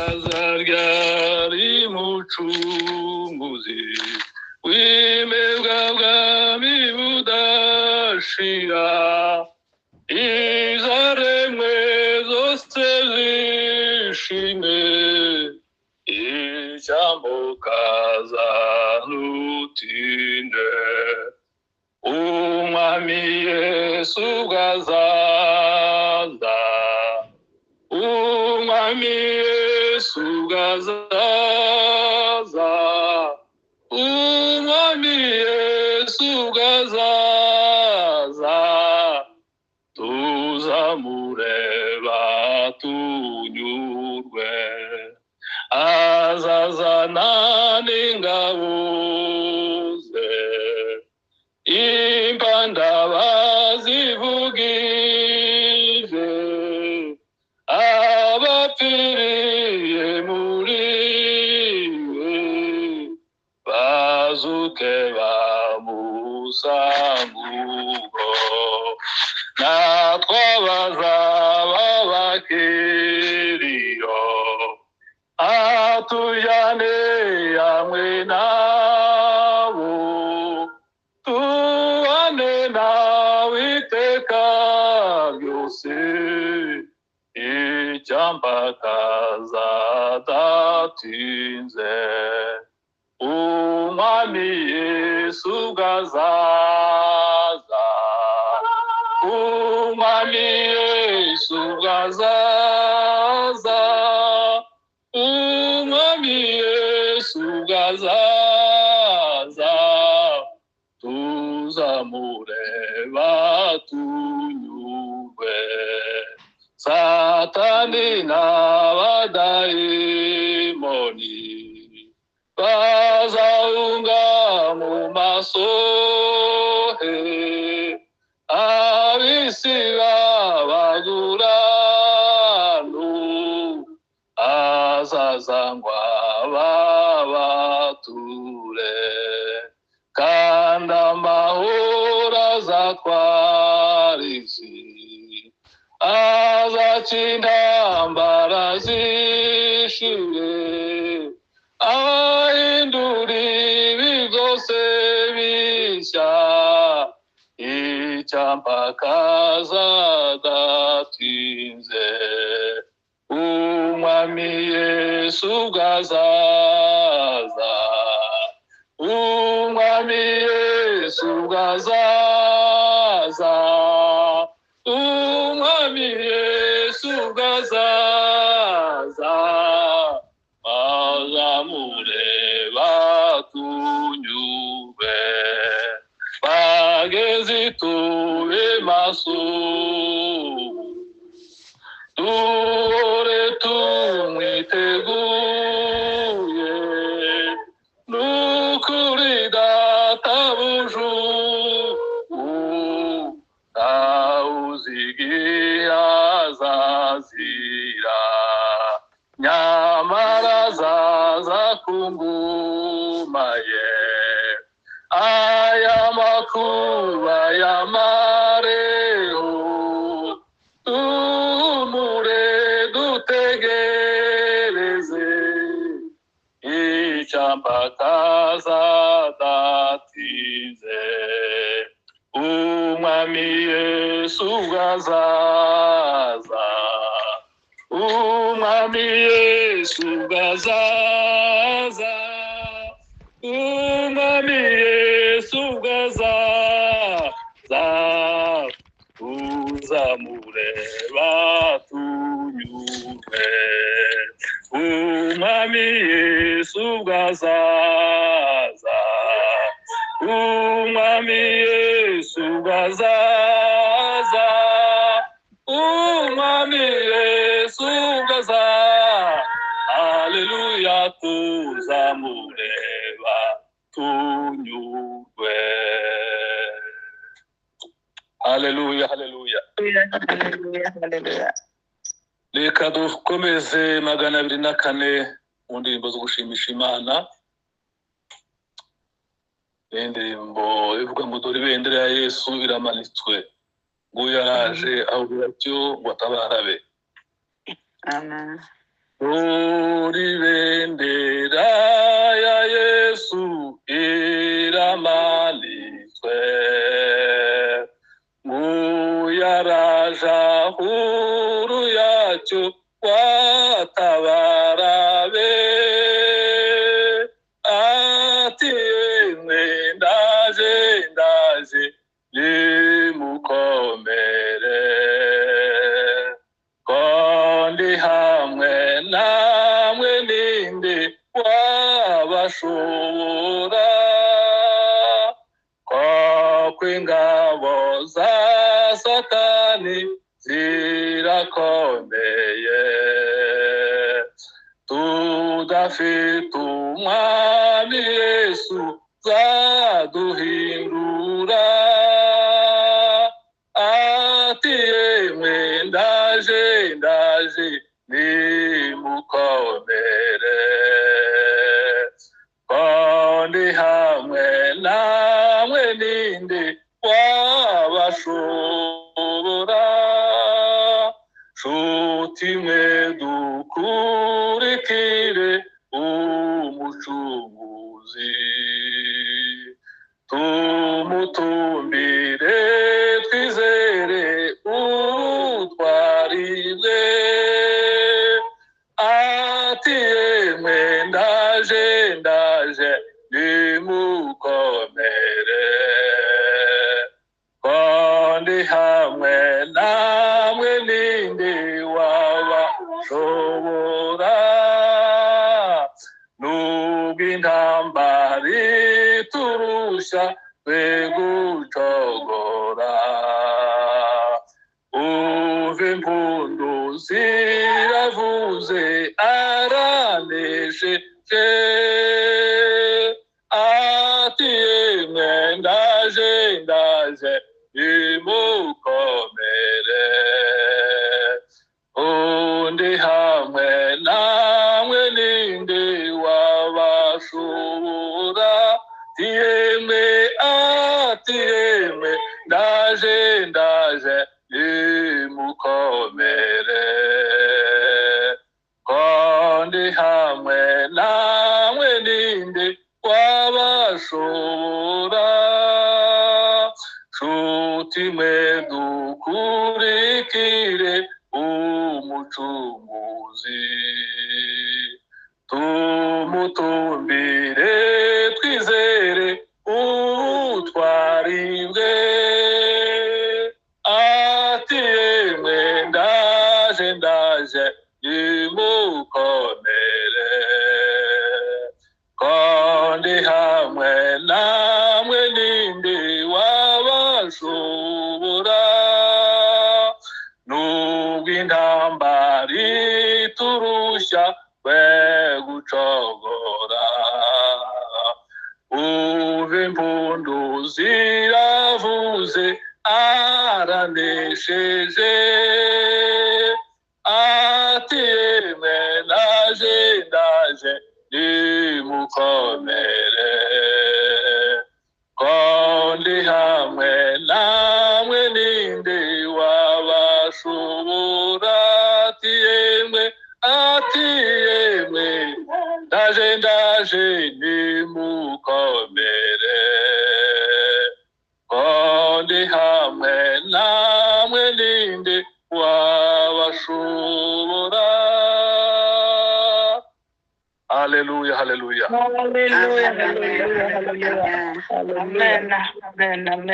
azaryari mucunguzi w'imebwa bwami budashira izaremwe zose zishime ijambo kazanutinde umwami Yesu gazaza umwami Yesu gazaza umwami Yesu gazaza tuzamureba tunyurwe azazana n'ingabo ze impanda bazivugije abapfiriye muri we bazuke bamusangugo natwe abazaba bakiriyo atujyane hamwe nabo tubane nawe iteka ryose icyambakaza datinze umwami Yesu gazaza umwami Yesu gazaza umwami Yesu gazaza tuzamureba tunyurwe satani n'abadayimoni bazahunga mu maso he ab'isi b'abagurano azazangwa babature kandi amahoro azatwara isi azaca intambara zishire ahindura ibi byose bishya icyambakaza datinze umwami Yesu gazaza umwami Yesu gazaza umwami Yesu gazaza azamureba tunyurwe bageze tube maso duhore tumwiteguye n'ukuri databuju ntawuzigiye azazira nyamara azaza ku ngoma ye aya makuba yamareho tumure dutegereze icyambakaza datinze umwami Yesu gazaza umwami Yesu gazaza umwami Yesu gazaza tuzamureba tunyurwe umwami Yesu gazaza umwami Yesu gazaza umwami Yesu gazaza haleluya tuzamureba tunyurwe haleluya haleluya haleluya. Reka dukomeze 204 mu ndirimbo zo gushimisha Imana. Indirimbo ivuga ngo dore ibendera ya Yesu iramanitswe ngo yaraje aho biracyo ngo atabarabe. Amen. Uri bendera ya Yesu iramanitswe, nguyaraja huru yacyo watabarabe, ati yemwe ndaje ndaje nimukomere, kondi hamwe namwe ninde wabashobora, koko ingabo za Satani zirakomeye, tudafite umwami Yesu zaduhindura, ati yemwe ndaje ndaje nimukomere, kondi hamwe namwe ninde wabashobora, nshuti mwe dukurikire umucunguzi, tumutumbire twizere ubutwari bwe, ati yemwe ndaje ndaje nimukomere, kondi hamwe namwe ninde wabashobora, nubwo intambara iturusha twe gucogora, umva impundu ziravuze aranesheje, ati yemwe ndaje ndaje nimukomere, undi hamwe namwe ninde wabashobora, yemwe ati yemwe ndaje ndaje nimukomere, kondi hamwe namwe ninde wabashobora, nshuti mwe dukurikire umucunguzi, tumutumbire twizere ubutwari bwe, ati yemwe ndaje ndaje nimukomere, kondi hamwe namwe ninde wabashobora, nubwo intambara iturushya twe gucogora, umva impundu ziravuze aranesheje, ati yemwe ndaje ndaje nimukomere, kondi hamwe namwe ninde wabashobora, ati yemwe ndaje ndaje nimukomere, kondi hamwe namwe ninde wabashobora. Haleluya, haleluya. Hallelujah, hallelujah, hallelujah. Amen, amen, amen.